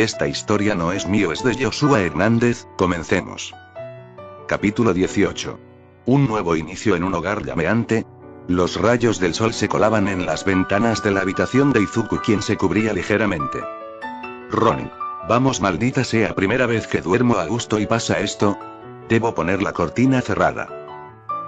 Esta historia no es mío, es de Joshua Hernández, comencemos. Capítulo 18. Un nuevo inicio en un hogar llameante. Los rayos del sol se colaban en las ventanas de la habitación de Izuku, quien se cubría ligeramente. Ronin. Vamos, maldita sea, primera vez que duermo a gusto y pasa esto. Debo poner la cortina cerrada.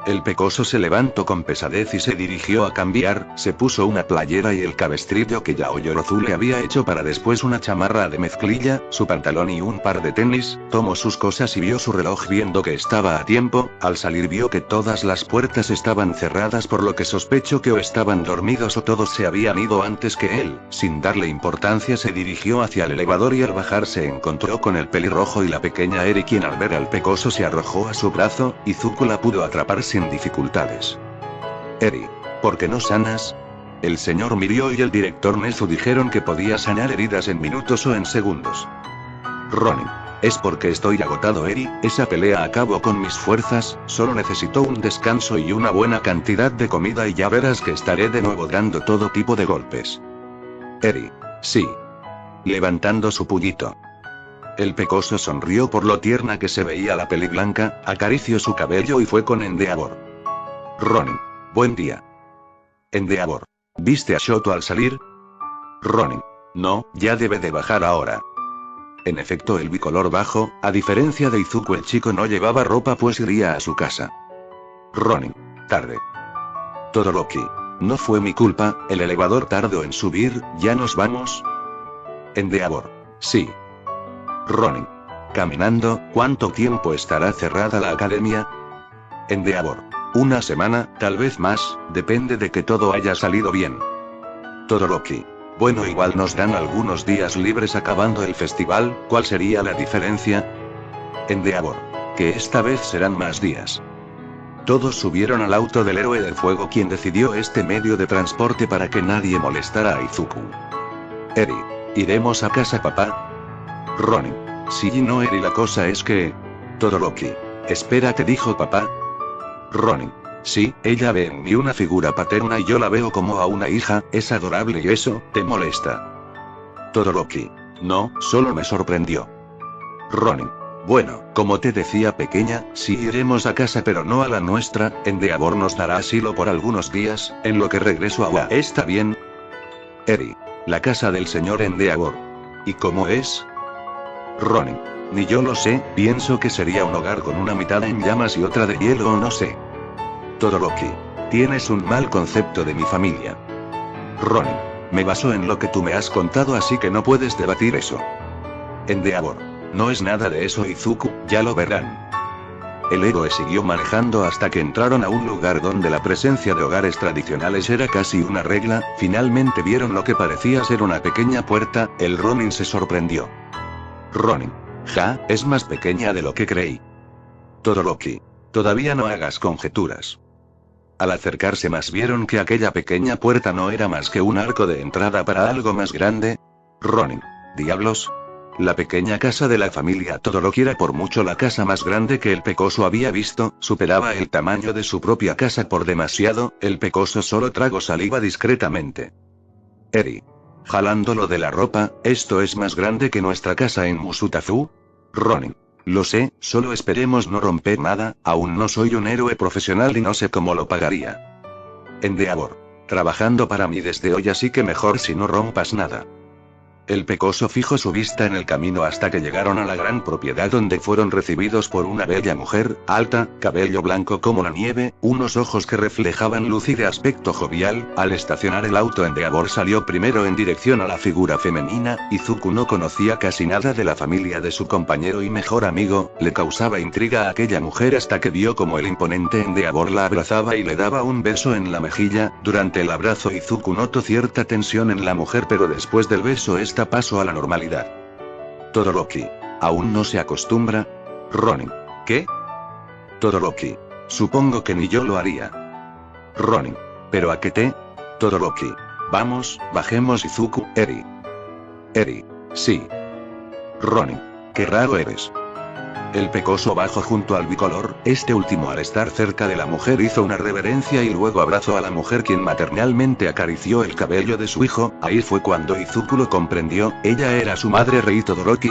El pecoso se levantó con pesadez y se dirigió a cambiar, se puso una playera y el cabestrillo que Yao Yorozu le había hecho para después una chamarra de mezclilla, su pantalón y un par de tenis, tomó sus cosas y vio su reloj viendo que estaba a tiempo. Al salir vio que todas las puertas estaban cerradas, por lo que sospechó que o estaban dormidos o todos se habían ido antes que él. Sin darle importancia se dirigió hacia el elevador y al bajar se encontró con el pelirrojo y la pequeña Eri, quien al ver al pecoso se arrojó a su brazo. Izuku la pudo atrapar sin dificultades. Eri, ¿por qué no sanas? El señor Mirio y el director Nezu dijeron que podía sanar heridas en minutos o en segundos. Ronin, es porque estoy agotado, Eri, esa pelea acabó con mis fuerzas, solo necesito un descanso y una buena cantidad de comida y ya verás que estaré de nuevo dando todo tipo de golpes. Eri, sí. Levantando su puñito. El pecoso sonrió por lo tierna que se veía la peli blanca, acarició su cabello y fue con Endeavor. Ronin, buen día. Endeavor, ¿viste a Shoto al salir? Ronin, no, ya debe de bajar ahora. En efecto, el bicolor bajó, a diferencia de Izuku, el chico no llevaba ropa pues iría a su casa. Ronin, tarde. Todoroki, no fue mi culpa, el elevador tardó en subir, ¿ya nos vamos? Endeavor, sí. Ronin, caminando, ¿cuánto tiempo estará cerrada la academia? Endeavor, una semana, tal vez más, depende de que todo haya salido bien. Todoroki, bueno, igual nos dan algunos días libres acabando el festival, ¿cuál sería la diferencia? Endeavor, que esta vez serán más días. Todos subieron al auto del héroe del fuego, quien decidió este medio de transporte para que nadie molestara a Izuku. Eri, ¿iremos a casa, papá? Ronin, sí y no, Eri, la cosa es que... Todoroki, espera, ¿te dijo papá? Ronin, sí, ella ve en mí una figura paterna y yo la veo como a una hija, es adorable y eso, ¿te molesta? Todoroki, no, solo me sorprendió. Ronin, bueno, como te decía, pequeña, sí iremos a casa pero no a la nuestra, Endeavor nos dará asilo por algunos días, en lo que regreso a Wa. ¿Está bien? Eri, la casa del señor Endeavor. ¿Y cómo es? Ronin, ni yo lo sé, pienso que sería un hogar con una mitad en llamas y otra de hielo o no sé. Todoroki, tienes un mal concepto de mi familia. Ronin, me baso en lo que tú me has contado, así que no puedes debatir eso. Endeavor, no es nada de eso, Izuku, ya lo verán. El héroe siguió manejando hasta que entraron a un lugar donde la presencia de hogares tradicionales era casi una regla. Finalmente vieron lo que parecía ser una pequeña puerta. El Ronin se sorprendió. Ronin, ja, es más pequeña de lo que creí. Todoroki, todavía no hagas conjeturas. Al acercarse más vieron que aquella pequeña puerta no era más que un arco de entrada para algo más grande. Ronin, diablos. La pequeña casa de la familia Todoroki era por mucho la casa más grande que el pecoso había visto, superaba el tamaño de su propia casa por demasiado. El pecoso solo tragó saliva discretamente. Eri, jalándolo de la ropa, ¿esto es más grande que nuestra casa en Musutazu? Ronin, lo sé, solo esperemos no romper nada, aún no soy un héroe profesional y no sé cómo lo pagaría. Endeavor, trabajando para mí desde hoy, así que mejor si no rompas nada. El pecoso fijó su vista en el camino hasta que llegaron a la gran propiedad, donde fueron recibidos por una bella mujer, alta, cabello blanco como la nieve, unos ojos que reflejaban luz y de aspecto jovial. Al estacionar el auto, Endeavor salió primero en dirección a la figura femenina. Izuku no conocía casi nada de la familia de su compañero y mejor amigo, le causaba intriga a aquella mujer hasta que vio como el imponente Endeavor la abrazaba y le daba un beso en la mejilla. Durante el abrazo Izuku notó cierta tensión en la mujer, pero después del beso esta pasó a la normalidad. Todoroki, ¿aún no se acostumbra? Ronin, ¿qué? Todoroki, supongo que ni yo lo haría. Ronin, ¿pero a qué te? Todoroki, vamos, bajemos. Izuku, Eri. Eri, sí. Ronin, qué raro eres. El pecoso bajó junto al bicolor, este último al estar cerca de la mujer hizo una reverencia y luego abrazó a la mujer quien maternalmente acarició el cabello de su hijo, ahí fue cuando Izuku lo comprendió, ella era su madre Rei Todoroki.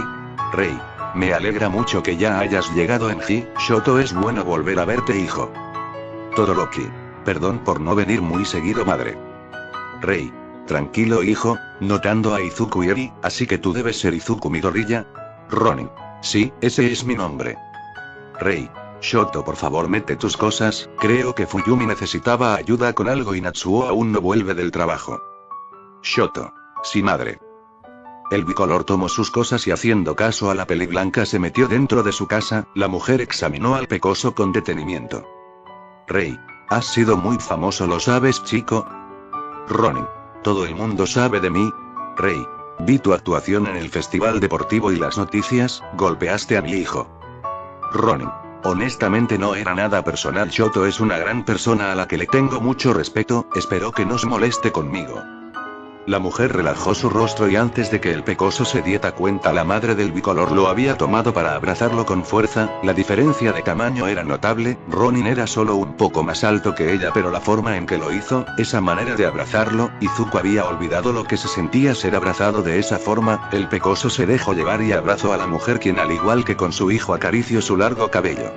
Rei, me alegra mucho que ya hayas llegado en Shoto, es bueno volver a verte hijo. Todoroki, perdón por no venir muy seguido madre. Rei, tranquilo hijo, notando a Izuku y Eri, así que tú debes ser Izuku Midoriya. Ronin. Sí, ese es mi nombre. Rei. Shoto, por favor mete tus cosas, creo que Fuyumi necesitaba ayuda con algo y Natsuo aún no vuelve del trabajo. Shoto. Sí madre. El bicolor tomó sus cosas y haciendo caso a la peli blanca se metió dentro de su casa, la mujer examinó al pecoso con detenimiento. Rei. Has sido muy famoso, ¿lo sabes chico? Ronin. Todo el mundo sabe de mí. Rei. Vi tu actuación en el festival deportivo y las noticias, golpeaste a mi hijo. Ronin. Honestamente no era nada personal, Shoto es una gran persona a la que le tengo mucho respeto, espero que no se moleste conmigo. La mujer relajó su rostro y antes de que el pecoso se diera cuenta la madre del bicolor lo había tomado para abrazarlo con fuerza, la diferencia de tamaño era notable, Ronin era solo un poco más alto que ella pero la forma en que lo hizo, esa manera de abrazarlo, Izuku había olvidado lo que se sentía ser abrazado de esa forma, el pecoso se dejó llevar y abrazó a la mujer quien al igual que con su hijo acarició su largo cabello.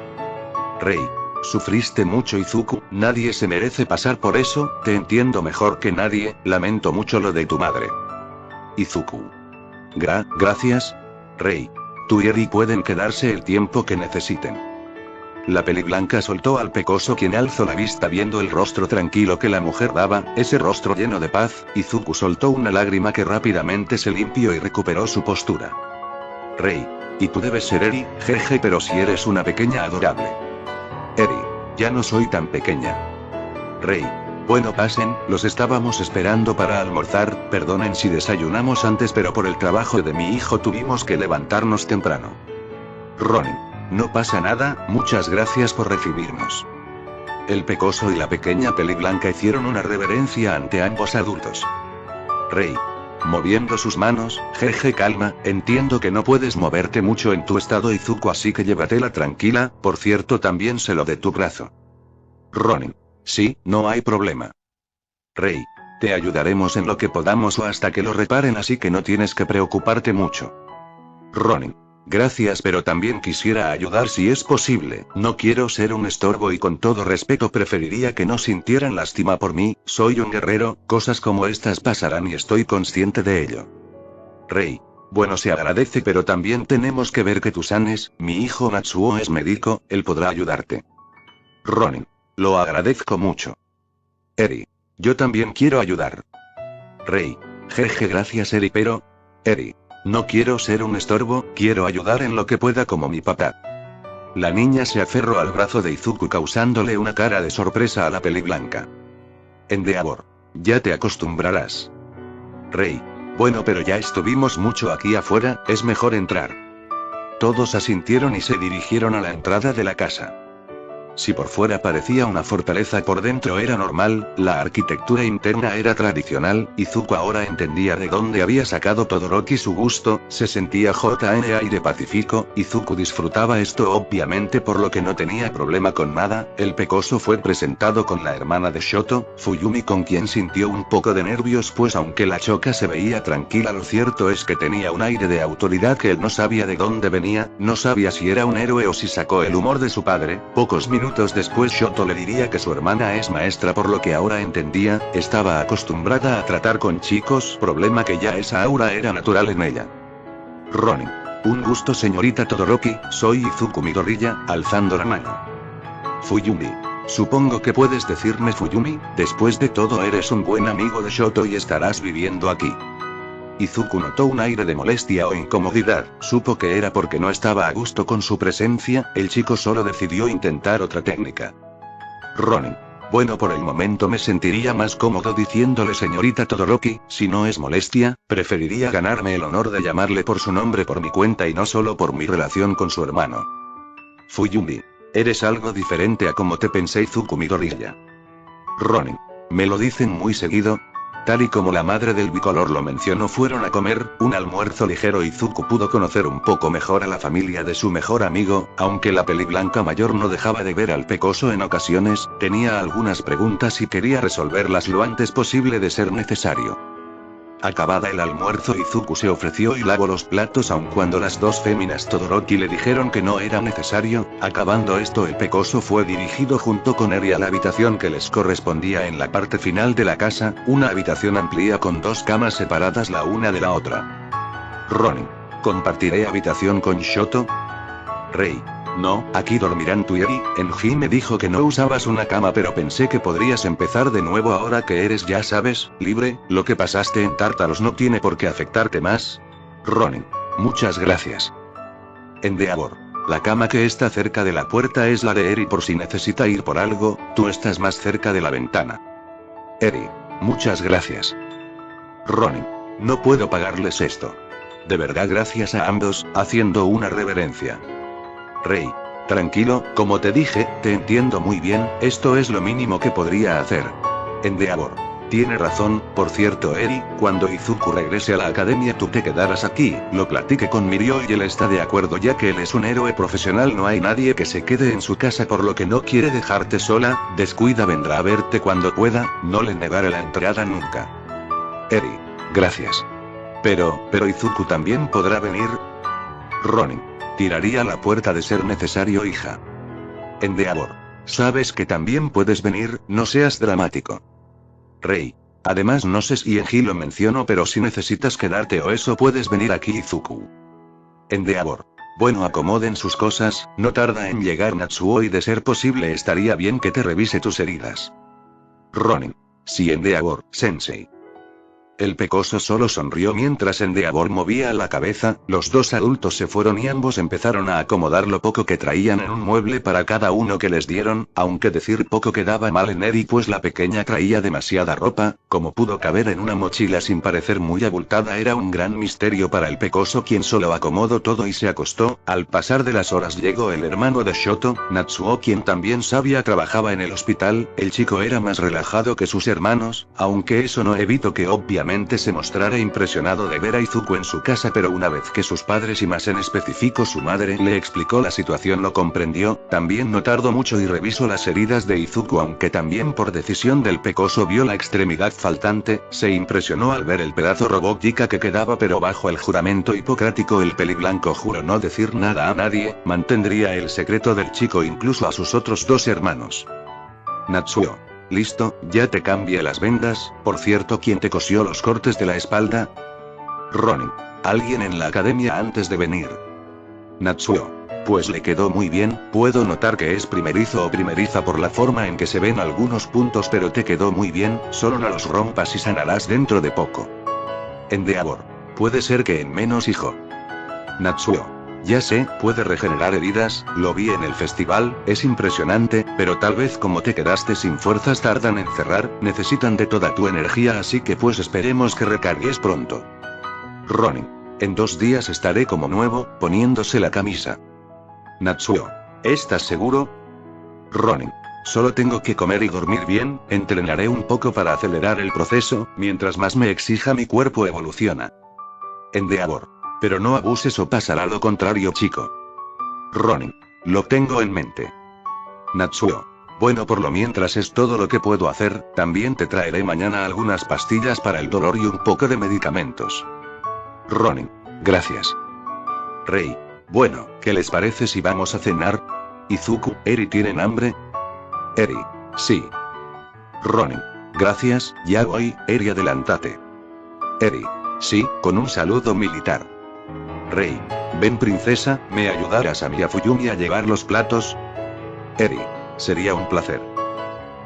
Rei. Sufriste mucho Izuku, nadie se merece pasar por eso, te entiendo mejor que nadie, lamento mucho lo de tu madre. Izuku. Gracias. Rei. Tú y Eri pueden quedarse el tiempo que necesiten. La peli blanca soltó al pecoso quien alzó la vista viendo el rostro tranquilo que la mujer daba, ese rostro lleno de paz, Izuku soltó una lágrima que rápidamente se limpió y recuperó su postura. Rei. Y tú debes ser Eri, jeje, pero si eres una pequeña adorable. Eri. Ya no soy tan pequeña. Rei. Bueno, pasen, los estábamos esperando para almorzar, perdonen si desayunamos antes pero por el trabajo de mi hijo tuvimos que levantarnos temprano. Ronin. No pasa nada, muchas gracias por recibirnos. El pecoso y la pequeña peli blanca hicieron una reverencia ante ambos adultos. Rei. Moviendo sus manos, jeje calma, entiendo que no puedes moverte mucho en tu estado Izuku así que llévatela tranquila, por cierto también sé lo de tu brazo. Ronin. Sí, no hay problema. Rei. Te ayudaremos en lo que podamos o hasta que lo reparen así que no tienes que preocuparte mucho. Ronin. Gracias pero también quisiera ayudar si es posible, no quiero ser un estorbo y con todo respeto preferiría que no sintieran lástima por mí, soy un guerrero, cosas como estas pasarán y estoy consciente de ello. Rei. Bueno se agradece pero también tenemos que ver que tú sanes, mi hijo Natsuo es médico, él podrá ayudarte. Ronin. Lo agradezco mucho. Eri. Yo también quiero ayudar. Rei. Jeje gracias Eri pero... Eri. No quiero ser un estorbo, quiero ayudar en lo que pueda como mi papá. La niña se aferró al brazo de Izuku causándole una cara de sorpresa a la peli blanca. Endeavor. Ya te acostumbrarás. Rei. Bueno pero ya estuvimos mucho aquí afuera, es mejor entrar. Todos asintieron y se dirigieron a la entrada de la casa. Si por fuera parecía una fortaleza por dentro era normal, la arquitectura interna era tradicional, Izuku ahora entendía de dónde había sacado Todoroki su gusto, se sentía JN aire pacífico, Izuku disfrutaba esto obviamente por lo que no tenía problema con nada, el pecoso fue presentado con la hermana de Shoto, Fuyumi con quien sintió un poco de nervios pues aunque la choca se veía tranquila lo cierto es que tenía un aire de autoridad que él no sabía de dónde venía, no sabía si era un héroe o si sacó el humor de su padre, pocos minutos después Shoto le diría que su hermana es maestra por lo que ahora entendía, estaba acostumbrada a tratar con chicos, problema que ya esa aura era natural en ella. Ronin. Un gusto señorita Todoroki, soy Izuku Midoriya, alzando la mano. Fuyumi. Supongo que puedes decirme Fuyumi, después de todo eres un buen amigo de Shoto y estarás viviendo aquí. Izuku notó un aire de molestia o incomodidad, supo que era porque no estaba a gusto con su presencia, el chico solo decidió intentar otra técnica. Ronin. Bueno por el momento me sentiría más cómodo diciéndole señorita Todoroki, si no es molestia, preferiría ganarme el honor de llamarle por su nombre por mi cuenta y no solo por mi relación con su hermano. Fuyumi. Eres algo diferente a como te pensé Izuku Midoriya. Ronin. ¿Me lo dicen muy seguido? Tal y como la madre del bicolor lo mencionó, fueron a comer un almuerzo ligero y Izuku pudo conocer un poco mejor a la familia de su mejor amigo, aunque la peliblanca mayor no dejaba de ver al pecoso en ocasiones, tenía algunas preguntas y quería resolverlas lo antes posible de ser necesario. Acabada el almuerzo, Izuku se ofreció y lavó los platos aun cuando las dos féminas Todoroki le dijeron que no era necesario. Acabando esto, el pecoso fue dirigido junto con Eri a la habitación que les correspondía en la parte final de la casa, una habitación amplia con dos camas separadas la una de la otra. Ronin: ¿compartiré habitación con Shoto? Rei: no, aquí dormirán tú y Eri. Enji me dijo que no usabas una cama, pero pensé que podrías empezar de nuevo ahora que eres, ya sabes, libre. Lo que pasaste en Tártaros no tiene por qué afectarte más. Ronin: muchas gracias. Endeavor: la cama que está cerca de la puerta es la de Eri por si necesita ir por algo, tú estás más cerca de la ventana. Eri: muchas gracias. Ronin: no puedo pagarles esto. De verdad, gracias a ambos, haciendo una reverencia. Rei: tranquilo, como te dije, te entiendo muy bien, esto es lo mínimo que podría hacer. Endeavor: tiene razón, por cierto Eri, cuando Izuku regrese a la academia tú te quedarás aquí, lo platiqué con Mirio y él está de acuerdo ya que él es un héroe profesional, no hay nadie que se quede en su casa por lo que no quiere dejarte sola, descuida, vendrá a verte cuando pueda, no le negaré la entrada nunca. Eri: gracias. Pero Izuku también podrá venir. Ronin: tiraría la puerta de ser necesario, hija. Endeavor: sabes que también puedes venir, no seas dramático. Rei: además no sé si Enji lo mencionó, pero si necesitas quedarte o eso puedes venir aquí, Izuku. Endeavor: bueno, acomoden sus cosas, no tarda en llegar Natsuo y de ser posible estaría bien que te revise tus heridas. Ronin: sí, Endeavor, sensei. El pecoso solo sonrió mientras Endeavor movía la cabeza. Los dos adultos se fueron y ambos empezaron a acomodar lo poco que traían en un mueble para cada uno que les dieron, aunque decir poco quedaba mal en Eri pues la pequeña traía demasiada ropa, como pudo caber en una mochila sin parecer muy abultada era un gran misterio para el pecoso, quien solo acomodó todo y se acostó. Al pasar de las horas llegó el hermano de Shoto, Natsuo, quien también sabía trabajaba en el hospital. El chico era más relajado que sus hermanos, aunque eso no evitó que obviamente se mostrara impresionado de ver a Izuku en su casa, pero una vez que sus padres y más en específico su madre le explicó la situación lo comprendió. También no tardó mucho y revisó las heridas de Izuku, aunque también por decisión del pecoso vio la extremidad faltante, se impresionó al ver el pedazo robótica que quedaba, pero bajo el juramento hipocrático el peliblanco juró no decir nada a nadie, mantendría el secreto del chico incluso a sus otros dos hermanos. Natsuo: listo, ya te cambié las vendas. Por cierto, ¿quién te cosió los cortes de la espalda? Ronin: alguien en la academia antes de venir. Natsuo: pues le quedó muy bien, puedo notar que es primerizo o primeriza por la forma en que se ven algunos puntos, pero te quedó muy bien, solo no los rompas y sanarás dentro de poco. Endeavor: puede ser que en menos, hijo. Natsuo: ya sé, puede regenerar heridas, lo vi en el festival, es impresionante, pero tal vez como te quedaste sin fuerzas tardan en cerrar, necesitan de toda tu energía, así que pues esperemos que recargues pronto. Ronin: en 2 días estaré como nuevo, poniéndose la camisa. Natsuo: ¿estás seguro? Ronin: solo tengo que comer y dormir bien, entrenaré un poco para acelerar el proceso, mientras más me exija mi cuerpo evoluciona. Endeavor: pero no abuses o pasará lo contrario, chico. Ronin: lo tengo en mente. Natsuo: bueno, por lo mientras es todo lo que puedo hacer, también te traeré mañana algunas pastillas para el dolor y un poco de medicamentos. Ronin: gracias. Rei: bueno, ¿qué les parece si vamos a cenar? Izuku, Eri tienen hambre. Eri: sí. Ronin: gracias, ya voy. Eri, adelántate. Eri: sí, con un saludo militar. Rei: ven princesa, ¿me ayudarás a Miyafuyumi a llevar los platos? Eri: sería un placer.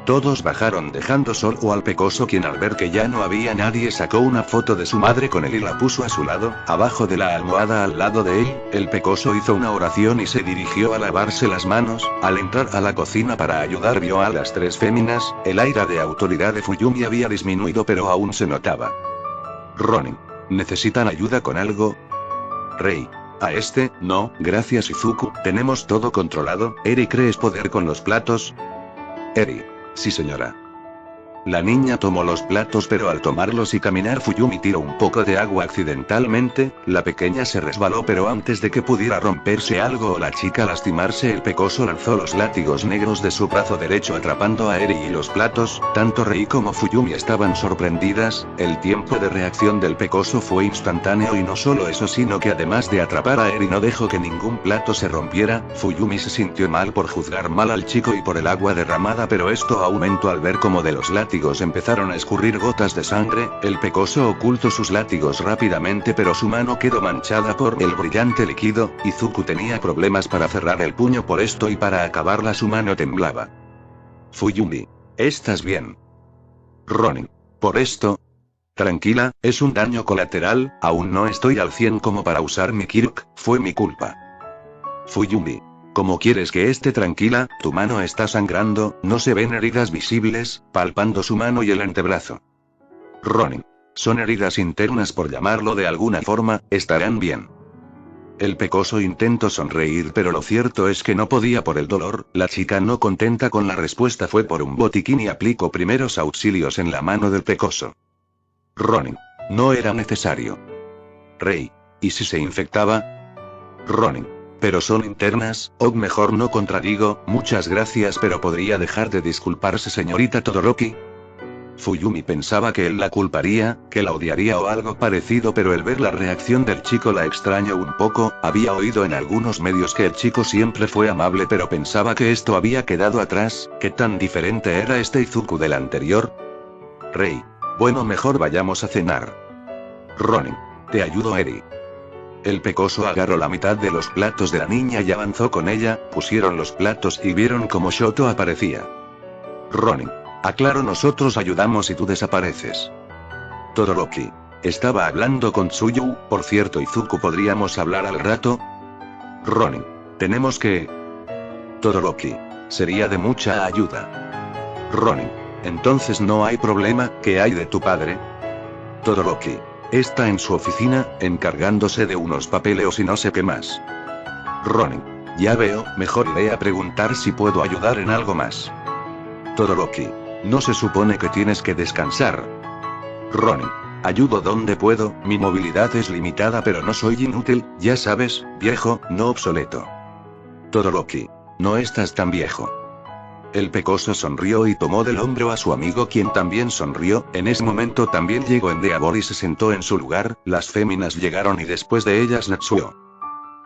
Todos bajaron dejando solo al pecoso, quien al ver que ya no había nadie sacó una foto de su madre con él y la puso a su lado, abajo de la almohada al lado de él. El pecoso hizo una oración y se dirigió a lavarse las manos. Al entrar a la cocina para ayudar vio a las 3 féminas, el aire de autoridad de Fuyumi había disminuido pero aún se notaba. Ronin: ¿necesitan ayuda con algo? Rei: a este, no, gracias Izuku, tenemos todo controlado. Eri: ¿crees poder con los platos? Eri: sí señora. La niña tomó los platos, pero al tomarlos y caminar Fuyumi tiró un poco de agua accidentalmente, la pequeña se resbaló, pero antes de que pudiera romperse algo o la chica lastimarse, el pecoso lanzó los látigos negros de su brazo derecho atrapando a Eri y los platos. Tanto Rei como Fuyumi estaban sorprendidas, el tiempo de reacción del pecoso fue instantáneo y no solo eso, sino que además de atrapar a Eri no dejó que ningún plato se rompiera. Fuyumi se sintió mal por juzgar mal al chico y por el agua derramada, pero esto aumentó al ver cómo de los látigos empezaron a escurrir gotas de sangre. El pecoso ocultó sus látigos rápidamente, pero su mano quedó manchada por el brillante líquido. Izuku tenía problemas para cerrar el puño por esto y para acabarla su mano temblaba. Fuyumi, ¿estás bien? Ronin, ¿por esto? Tranquila, es un daño colateral, aún no estoy al 100 como para usar mi Kirk, fue mi culpa. Fuyumi, ¿cómo quieres que esté tranquila? Tu mano está sangrando, no se ven heridas visibles, palpando su mano y el antebrazo. Ronin, son heridas internas por llamarlo de alguna forma, estarán bien. El pecoso intentó sonreír, pero lo cierto es que no podía por el dolor. La chica, no contenta con la respuesta, fue por un botiquín y aplicó primeros auxilios en la mano del pecoso. Ronin, no era necesario. Rei, ¿y si se infectaba? Ronin, pero son internas, o mejor no contradigo, muchas gracias, pero ¿podría dejar de disculparse, señorita Todoroki? Fuyumi pensaba que él la culparía, que la odiaría o algo parecido, pero el ver la reacción del chico la extrañó un poco. Había oído en algunos medios que el chico siempre fue amable, pero pensaba que esto había quedado atrás. ¿Qué tan diferente era este Izuku del anterior? Rei, bueno, mejor vayamos a cenar. Ronin, te ayudo, Eri. El pecoso agarró la mitad de los platos de la niña y avanzó con ella. Pusieron los platos y vieron cómo Shoto aparecía. Ronin, aclaro, nosotros ayudamos y tú desapareces. Todoroki, estaba hablando con Tsuyu, por cierto. Izuku, ¿podríamos hablar al rato? Ronin, tenemos que... Todoroki, sería de mucha ayuda. Ronin, entonces no hay problema. ¿Qué hay de tu padre? Todoroki, está en su oficina, encargándose de unos papeleos y no sé qué más. Ronin, ya veo, mejor iré a preguntar si puedo ayudar en algo más. Todoroki, ¿no se supone que tienes que descansar? Ronin, ayudo donde puedo, mi movilidad es limitada, pero no soy inútil, ya sabes, viejo, no obsoleto. Todoroki, no estás tan viejo. El pecoso sonrió y tomó del hombro a su amigo, quien también sonrió. En ese momento también llegó Endeavor y se sentó en su lugar. Las féminas llegaron y después de ellas Natsuo.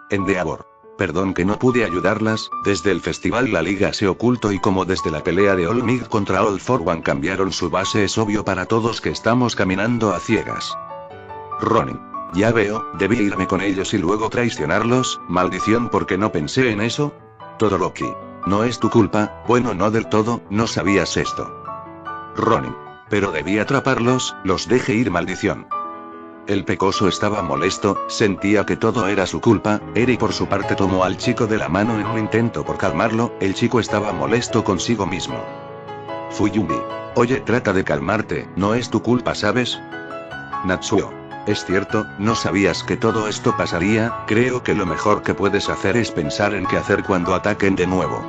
Endeavor, perdón que no pude ayudarlas. Desde el festival la liga se ocultó y como desde la pelea de All Might contra All for One cambiaron su base, es obvio para todos que estamos caminando a ciegas. Ronin, ya veo, debí irme con ellos y luego traicionarlos. Maldición, porque no pensé en eso. Todoroki, no es tu culpa. Bueno, no del todo, no sabías esto. Ronin, pero debí atraparlos, los dejé ir, maldición. El pecoso estaba molesto, sentía que todo era su culpa. Eri por su parte tomó al chico de la mano en un intento por calmarlo. El chico estaba molesto consigo mismo. Fuyumi, oye, trata de calmarte, no es tu culpa, ¿sabes? Natsuo, es cierto, no sabías que todo esto pasaría. Creo que lo mejor que puedes hacer es pensar en qué hacer cuando ataquen de nuevo.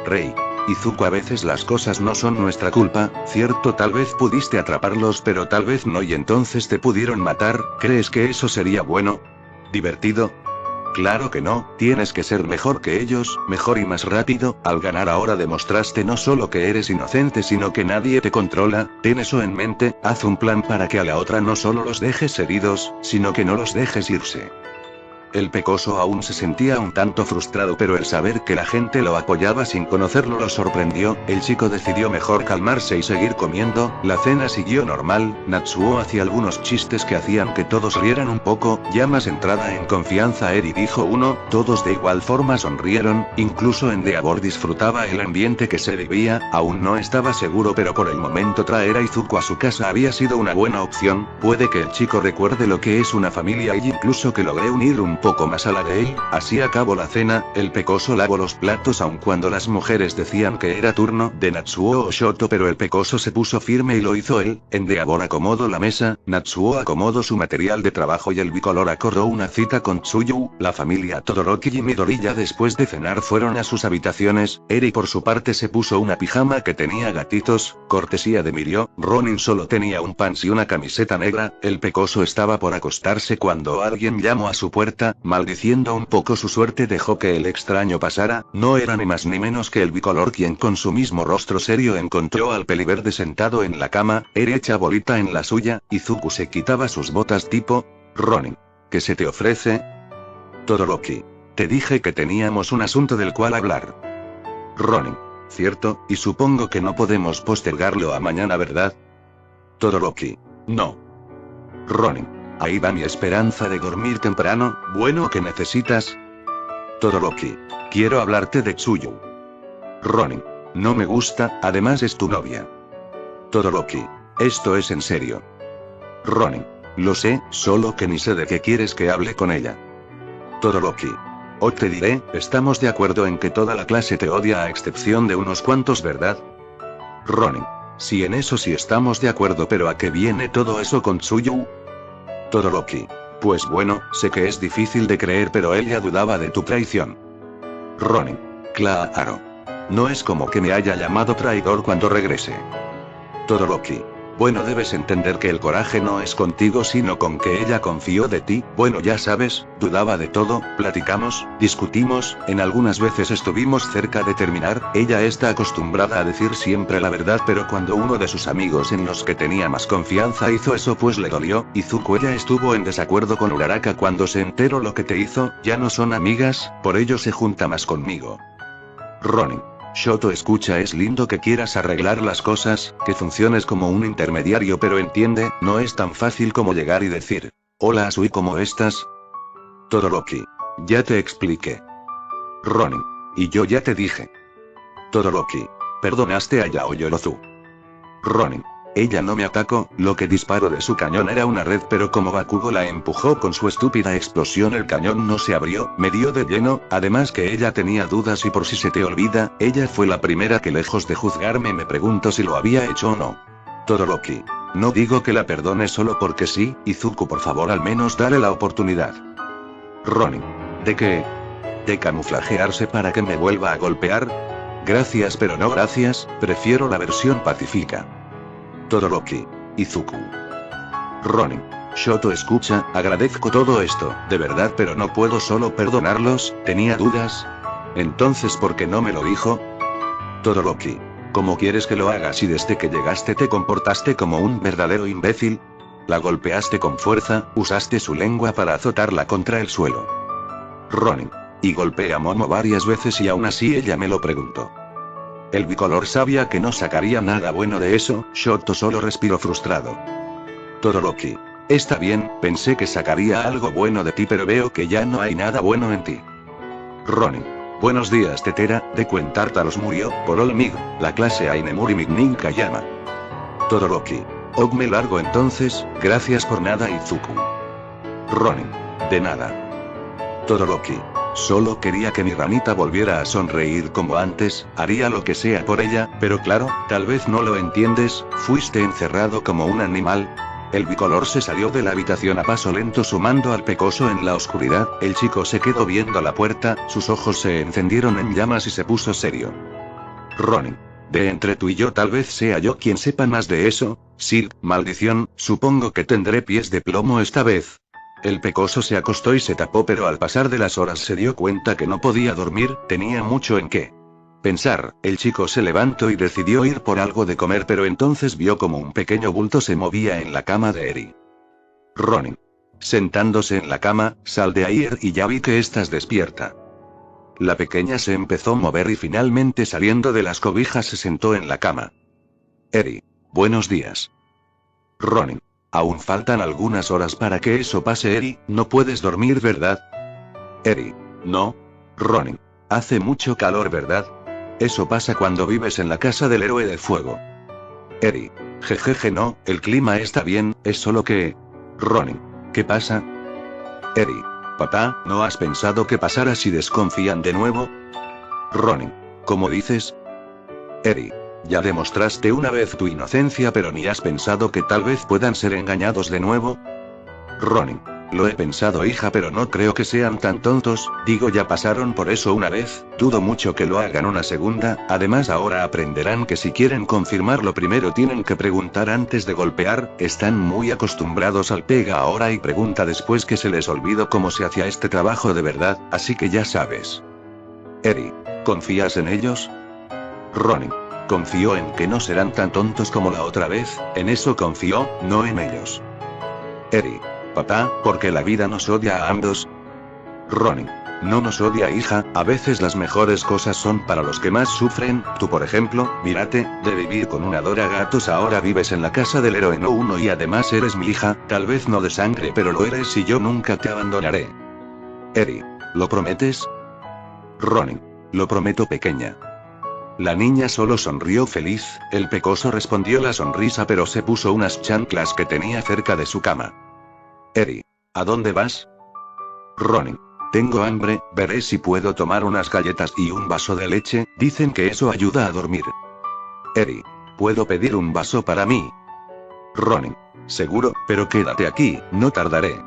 Rei, Izuku, a veces las cosas no son nuestra culpa, cierto, tal vez pudiste atraparlos pero tal vez no y entonces te pudieron matar. ¿Crees que eso sería bueno? ¿Divertido? Claro que no, tienes que ser mejor que ellos, mejor y más rápido. Al ganar ahora demostraste no solo que eres inocente sino que nadie te controla. Ten eso en mente, haz un plan para que a la otra no solo los dejes heridos, sino que no los dejes irse. El pecoso aún se sentía un tanto frustrado, pero el saber que la gente lo apoyaba sin conocerlo lo sorprendió. El chico decidió mejor calmarse y seguir comiendo. La cena siguió normal. Natsuo hacía algunos chistes que hacían que todos rieran un poco. Ya más entrada en confianza, Eri dijo uno. Todos de igual forma sonrieron, incluso Endeavor disfrutaba el ambiente que se vivía. Aún no estaba seguro, pero por el momento traer a Izuku a su casa había sido una buena opción. Puede que el chico recuerde lo que es una familia y incluso que logre unir un poco más a la de él, así acabó la cena. El pecoso lavó los platos aun cuando las mujeres decían que era turno de Natsuo o Shoto, pero el pecoso se puso firme y lo hizo él. Endeavor acomodó la mesa, Natsuo acomodó su material de trabajo y el bicolor acordó una cita con Tsuyu. La familia Todoroki y Midori ya después de cenar fueron a sus habitaciones. Eri por su parte se puso una pijama que tenía gatitos, cortesía de Mirio. Ronin solo tenía un pants y una camiseta negra. El pecoso estaba por acostarse cuando alguien llamó a su puerta, maldiciendo un poco su suerte dejó que el extraño pasara. No era ni más ni menos que el bicolor quien con su mismo rostro serio encontró al peliverde sentado en la cama, Eri hecha bolita en la suya. Izuku se quitaba sus botas tipo: Ronin, ¿qué se te ofrece? Todoroki, te dije que teníamos un asunto del cual hablar. Ronin, cierto, y supongo que no podemos postergarlo a mañana, ¿verdad? Todoroki, no. Ronin, ahí va mi esperanza de dormir temprano. Bueno, ¿qué necesitas? Todoroki, quiero hablarte de Tsuyu. Ronin, no me gusta, además es tu novia. Todoroki, esto es en serio. Ronin, lo sé, solo que ni sé de qué quieres que hable con ella. Todoroki, te diré, estamos de acuerdo en que toda la clase te odia a excepción de unos cuantos, ¿verdad? Ronin, sí, en eso sí estamos de acuerdo, pero ¿a qué viene todo eso con Tsuyu? Todoroki, pues bueno, sé que es difícil de creer, pero ella dudaba de tu traición. Ronin, claro. No es como que me haya llamado traidor cuando regrese. Todoroki, bueno, debes entender que el coraje no es contigo sino con que ella confió de ti. Bueno, ya sabes, dudaba de todo, platicamos, discutimos, en algunas veces estuvimos cerca de terminar. Ella está acostumbrada a decir siempre la verdad, pero cuando uno de sus amigos en los que tenía más confianza hizo eso, pues le dolió. Izuku, ella estuvo en desacuerdo con Uraraka cuando se enteró lo que te hizo. Ya no son amigas, por ello se junta más conmigo. Ronin, Shoto, escucha, es lindo que quieras arreglar las cosas, que funciones como un intermediario, pero entiende, no es tan fácil como llegar y decir: hola Asui, ¿cómo estás? Todoroki, ya te expliqué. Ronin, y yo ya te dije. Todoroki, perdonaste a Yao Yorozu. Ronin, ella no me atacó, lo que disparó de su cañón era una red, pero como Bakugo la empujó con su estúpida explosión, el cañón no se abrió, me dio de lleno. Además que ella tenía dudas, y por si se te olvida, ella fue la primera que, lejos de juzgarme, me preguntó si lo había hecho o no. Todoroki, no digo que la perdone solo porque sí. Izuku, por favor, al menos dale la oportunidad. Ronin, ¿de qué? ¿De camuflajearse para que me vuelva a golpear? Gracias, pero no gracias, prefiero la versión pacífica. Todoroki, Izuku. Ronin, Shoto, escucha, agradezco todo esto, de verdad, pero no puedo solo perdonarlos. ¿Tenía dudas? Entonces, ¿por qué no me lo dijo? Todoroki, ¿cómo quieres que lo haga si desde que llegaste te comportaste como un verdadero imbécil? La golpeaste con fuerza, usaste su lengua para azotarla contra el suelo. Ronin, y golpeé a Momo varias veces y aún así ella me lo preguntó. El bicolor sabía que no sacaría nada bueno de eso. Shoto solo respiró frustrado. Todoroki, está bien, pensé que sacaría algo bueno de ti, pero veo que ya no hay nada bueno en ti. Ronin, buenos días tetera, de Cuentártalos murió, por Olmig, la clase Ainemuri Mignin Kayama. Todoroki, me largo entonces, gracias por nada Izuku. Ronin, de nada. Todoroki, solo quería que mi ranita volviera a sonreír como antes, haría lo que sea por ella, pero claro, tal vez no lo entiendes, fuiste encerrado como un animal. El bicolor se salió de la habitación a paso lento, sumando al pecoso en la oscuridad. El chico se quedó viendo la puerta, sus ojos se encendieron en llamas y se puso serio. Ronin, de entre tú y yo tal vez sea yo quien sepa más de eso. Sí, maldición, supongo que tendré pies de plomo esta vez. El pecoso se acostó y se tapó, pero al pasar de las horas se dio cuenta que no podía dormir, tenía mucho en qué pensar. El chico se levantó y decidió ir por algo de comer, pero entonces vio como un pequeño bulto se movía en la cama de Eri. Ronin, sentándose en la cama, sal de ahí y ya vi que estás despierta. La pequeña se empezó a mover y finalmente saliendo de las cobijas se sentó en la cama. Eri, buenos días. Ronin, aún faltan algunas horas para que eso pase. Eri, no puedes dormir, ¿verdad? Eri, no. Ronin, hace mucho calor, ¿verdad? Eso pasa cuando vives en la casa del héroe de fuego. Eri, jejeje, no, el clima está bien, es solo que... Ronin, ¿qué pasa? Eri, Papá, ¿no has pensado qué pasará si desconfían de nuevo? Ronin. ¿Cómo dices? Eri. Ya demostraste una vez tu inocencia, pero ni has pensado que tal vez puedan ser engañados de nuevo. Ronin. Lo he pensado, hija, pero no creo que sean tan tontos. Digo, ya pasaron por eso una vez, dudo mucho que lo hagan una segunda. Además, ahora aprenderán que si quieren confirmarlo primero tienen que preguntar antes de golpear. Están muy acostumbrados al pega ahora y pregunta después, que se les olvidó cómo se hacía este trabajo de verdad, así que ya sabes. Eri. ¿Confías en ellos? Ronin. Confío en que no serán tan tontos como la otra vez, en eso confío, no en ellos. Eri. Papá, ¿por qué la vida nos odia a ambos? Ronin. No nos odia, hija, a veces las mejores cosas son para los que más sufren. Tú, por ejemplo, mírate, de vivir con una Dora Gatos ahora vives en la casa del héroe no uno y además eres mi hija, tal vez no de sangre pero lo eres y yo nunca te abandonaré. Eri. ¿Lo prometes? Ronin. Lo prometo, pequeña. La niña solo sonrió feliz, el pecoso respondió la sonrisa pero se puso unas chanclas que tenía cerca de su cama. Eri. ¿A dónde vas? Ronin. Tengo hambre, veré si puedo tomar unas galletas y un vaso de leche, dicen que eso ayuda a dormir. Eri. ¿Puedo pedir un vaso para mí? Ronin. Seguro, pero quédate aquí, no tardaré.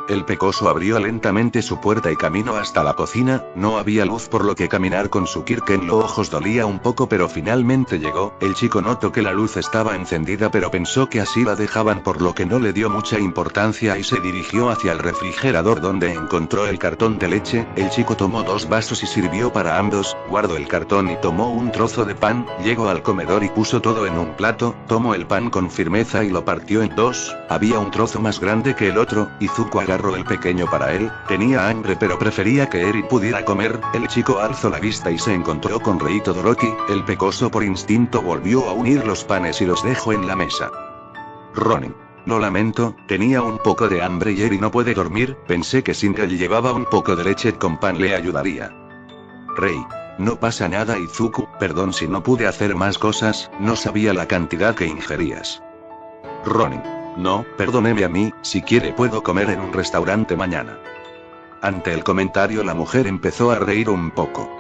El pecoso abrió lentamente su puerta y caminó hasta la cocina. No había luz, por lo que caminar con su kirk en los ojos dolía un poco, pero finalmente llegó. El chico notó que la luz estaba encendida, pero pensó que así la dejaban, por lo que no le dio mucha importancia y se dirigió hacia el refrigerador donde encontró el cartón de leche. El chico tomó 2 vasos y sirvió para ambos, guardó el cartón y tomó un trozo de pan, llegó al comedor y puso todo en un plato, tomó el pan con firmeza y lo partió en 2, había un trozo más grande que el otro, y Zuko agarró el pequeño para él. Tenía hambre pero prefería que Eri pudiera comer. El chico alzó la vista y se encontró con Rei Todoroki. El pecoso por instinto volvió a unir los panes y los dejó en la mesa. Ronin. Lo lamento, tenía un poco de hambre y Eri no puede dormir, pensé que si él llevaba un poco de leche con pan le ayudaría. Rei. No pasa nada Izuku, perdón si no pude hacer más cosas, no sabía la cantidad que ingerías. Ronin. No, perdóneme a mí, si quiere puedo comer en un restaurante mañana. Ante el comentario la mujer empezó a reír un poco.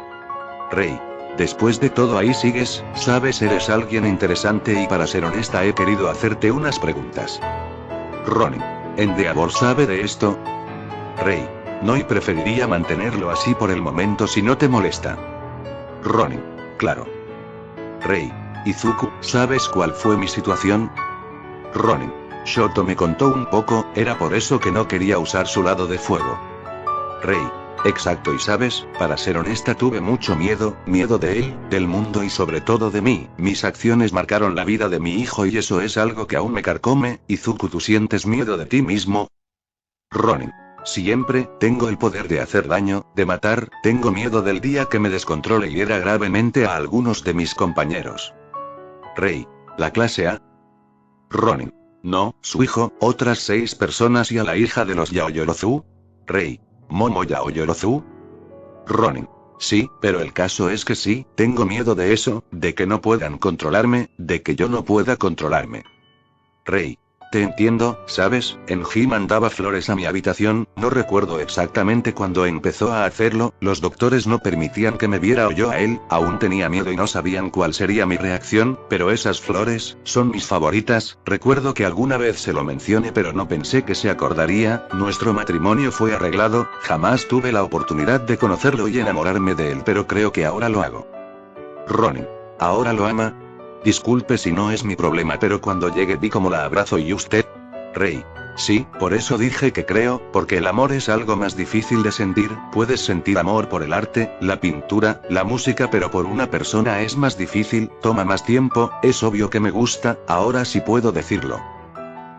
Rei. Después de todo ahí sigues, sabes, eres alguien interesante y para ser honesta he querido hacerte unas preguntas. Ronin. ¿Endeavor sabe de esto? Rei. No, y preferiría mantenerlo así por el momento si no te molesta. Ronin. Claro. Rei. Izuku, ¿sabes cuál fue mi situación? Ronin. Shoto me contó un poco, era por eso que no quería usar su lado de fuego. Rei. Exacto, y sabes, para ser honesta tuve mucho miedo, miedo de él, del mundo y sobre todo de mí. Mis acciones marcaron la vida de mi hijo y eso es algo que aún me carcome. Izuku, ¿tú sientes miedo de ti mismo? Ronin. Siempre, tengo el poder de hacer daño, de matar, tengo miedo del día que me descontrole y hiera gravemente a algunos de mis compañeros. Rei. ¿La clase A? Ronin. No, su hijo, otras 6 personas y a la hija de los Yaoyorozu. Rei. ¿Momo Yaoyorozu? Ronin. Sí, pero el caso es que sí, tengo miedo de eso, de que no puedan controlarme, de que yo no pueda controlarme. Rei. Te entiendo, ¿sabes? Enji mandaba flores a mi habitación, no recuerdo exactamente cuándo empezó a hacerlo, los doctores no permitían que me viera o yo a él, aún tenía miedo y no sabían cuál sería mi reacción, pero esas flores, son mis favoritas, recuerdo que alguna vez se lo mencioné pero no pensé que se acordaría, nuestro matrimonio fue arreglado, jamás tuve la oportunidad de conocerlo y enamorarme de él pero creo que ahora lo hago. Ronin. ¿Ahora lo ama? Disculpe si no es mi problema, pero cuando llegue vi cómo la abrazo y usted. Rei. Sí, por eso dije que creo, porque el amor es algo más difícil de sentir, puedes sentir amor por el arte, la pintura, la música, pero por una persona es más difícil, toma más tiempo, es obvio que me gusta, ahora sí puedo decirlo.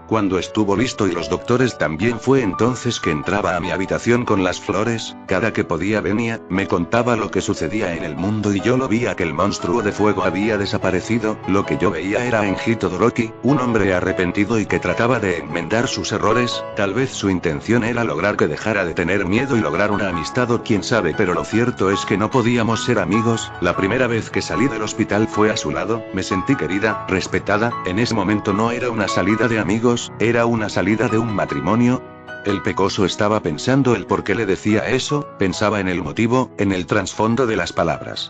Cuando estuvo listo y los doctores también fue entonces que entraba a mi habitación con las flores, cada que podía venía, me contaba lo que sucedía en el mundo y yo lo vi, aquel monstruo de fuego había desaparecido, lo que yo veía era a Enji Todoroki, un hombre arrepentido y que trataba de enmendar sus errores, tal vez su intención era lograr que dejara de tener miedo y lograr una amistad o quién sabe, pero lo cierto es que no podíamos ser amigos. La primera vez que salí del hospital fue a su lado, me sentí querida, respetada, en ese momento no era una salida de amigos, era una salida de un matrimonio. El pecoso estaba pensando el por qué le decía eso, pensaba en el motivo, en el trasfondo de las palabras.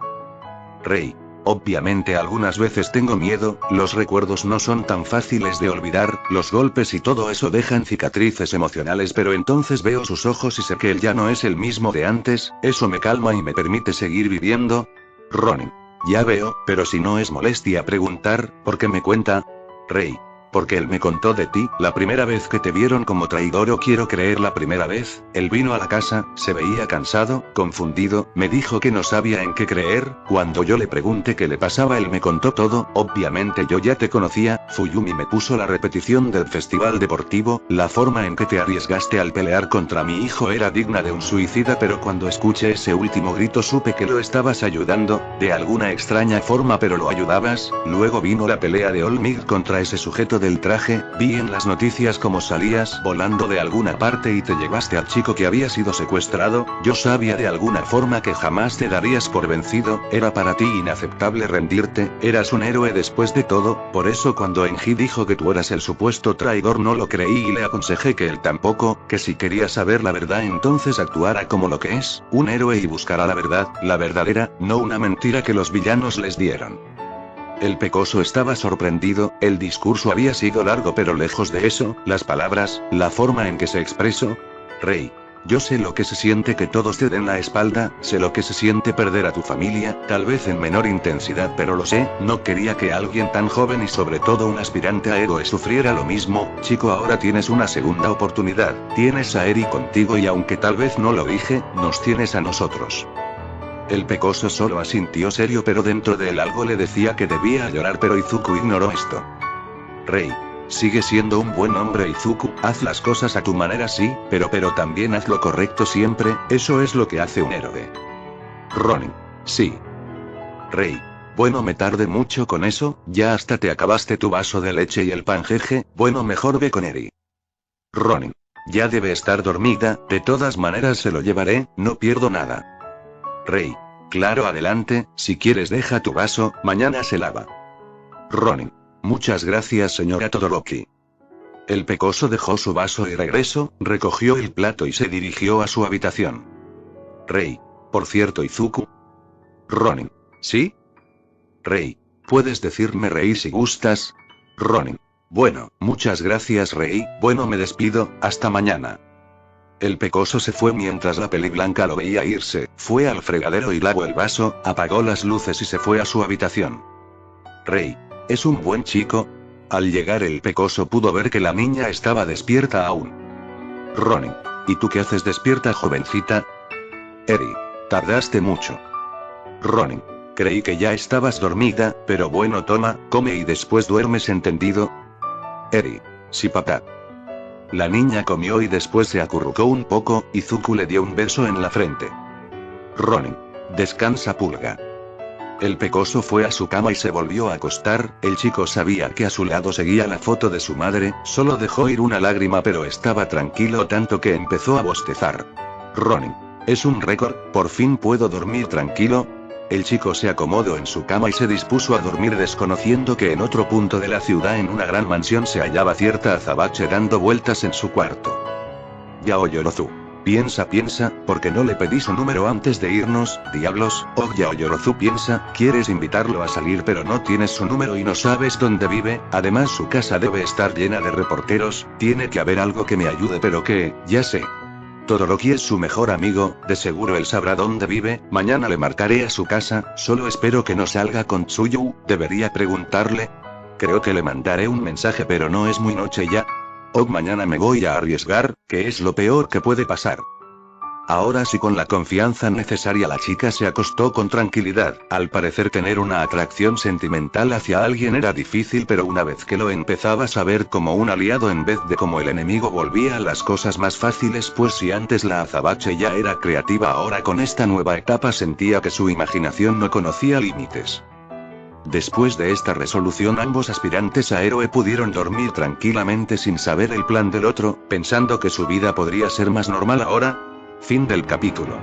Rey. Obviamente algunas veces tengo miedo, los recuerdos no son tan fáciles de olvidar, los golpes y todo eso dejan cicatrices emocionales, pero entonces veo sus ojos y sé que él ya no es el mismo de antes, eso me calma y me permite seguir viviendo. Ronin. Ya veo, pero si no es molestia preguntar, ¿por qué me cuenta? Rey. Porque él me contó de ti, la primera vez que te vieron como traidor, o quiero creer la primera vez, él vino a la casa, se veía cansado, confundido, me dijo que no sabía en qué creer, cuando yo le pregunté qué le pasaba él me contó todo, obviamente yo ya te conocía, Fuyumi me puso la repetición del festival deportivo, la forma en que te arriesgaste al pelear contra mi hijo era digna de un suicida, pero cuando escuché ese último grito supe que lo estabas ayudando, de alguna extraña forma pero lo ayudabas, luego vino la pelea de Olmig contra ese sujeto del traje, vi en las noticias cómo salías volando de alguna parte y te llevaste al chico que había sido secuestrado, yo sabía de alguna forma que jamás te darías por vencido, era para ti inaceptable rendirte, eras un héroe después de todo, por eso cuando Enji dijo que tú eras el supuesto traidor no lo creí y le aconsejé que él tampoco, que si quería saber la verdad entonces actuara como lo que es, un héroe y buscara la verdad, la verdadera, no una mentira que los villanos les dieron. El pecoso estaba sorprendido, el discurso había sido largo pero lejos de eso, las palabras, la forma en que se expresó. Rey. Yo sé lo que se siente que todos te den la espalda, sé lo que se siente perder a tu familia, tal vez en menor intensidad pero lo sé, no quería que alguien tan joven y sobre todo un aspirante a héroe sufriera lo mismo, chico ahora tienes una segunda oportunidad, tienes a Eri contigo y aunque tal vez no lo dije, nos tienes a nosotros. El pecoso solo asintió serio pero dentro de él algo le decía que debía llorar pero Izuku ignoró esto. Rey. Sigue siendo un buen hombre Izuku, haz las cosas a tu manera sí, pero también haz lo correcto siempre, eso es lo que hace un héroe. Ronin. Sí. Rey. Bueno me tardé mucho con eso, ya hasta te acabaste tu vaso de leche y el pan jeje, bueno mejor ve con Eri. Ronin. Ya debe estar dormida, de todas maneras se lo llevaré, no pierdo nada. Rey. Claro adelante, si quieres deja tu vaso, mañana se lava. Ronin. Muchas gracias señora Todoroki. El pecoso dejó su vaso y regresó, recogió el plato y se dirigió a su habitación. Rey. Por cierto Izuku. Ronin. ¿Sí? Rey. Puedes decirme Rey si gustas. Ronin. Bueno, muchas gracias Rey, bueno me despido, hasta mañana. El pecoso se fue mientras la peli blanca lo veía irse, fue al fregadero y lavó el vaso, apagó las luces y se fue a su habitación. Rey. ¿Es un buen chico? Al llegar el pecoso pudo ver que la niña estaba despierta aún. Ronin. ¿Y tú qué haces despierta jovencita? Eri. Tardaste mucho. Ronin. Creí que ya estabas dormida, pero bueno toma, come y después duermes ¿entendido? Eri. Sí papá. La niña comió y después se acurrucó un poco, y Izuku le dio un beso en la frente. Ronin. Descansa pulga. El pecoso fue a su cama y se volvió a acostar, el chico sabía que a su lado seguía la foto de su madre, solo dejó ir una lágrima pero estaba tranquilo tanto que empezó a bostezar. Ronin. Es un récord, por fin puedo dormir tranquilo. El chico se acomodó en su cama y se dispuso a dormir desconociendo que en otro punto de la ciudad en una gran mansión se hallaba cierta azabache dando vueltas en su cuarto. Yaoyorozu. Piensa, ¿por qué no le pedí su número antes de irnos, diablos? Oh Yaoyorozu piensa, quieres invitarlo a salir pero no tienes su número y no sabes dónde vive, además su casa debe estar llena de reporteros, tiene que haber algo que me ayude pero que, ya sé. Todoroki es su mejor amigo, de seguro él sabrá dónde vive, mañana le marcaré a su casa, solo espero que no salga con Tsuyu, debería preguntarle. Creo que le mandaré un mensaje pero no es muy noche ya. Oh mañana me voy a arriesgar, que es lo peor que puede pasar. Ahora sí con la confianza necesaria la chica se acostó con tranquilidad, al parecer tener una atracción sentimental hacia alguien era difícil pero una vez que lo empezabas a ver como un aliado en vez de como el enemigo volvía a las cosas más fáciles pues si antes la azabache ya era creativa ahora con esta nueva etapa sentía que su imaginación no conocía límites. Después de esta resolución ambos aspirantes a héroe pudieron dormir tranquilamente sin saber el plan del otro, pensando que su vida podría ser más normal ahora. Fin del capítulo.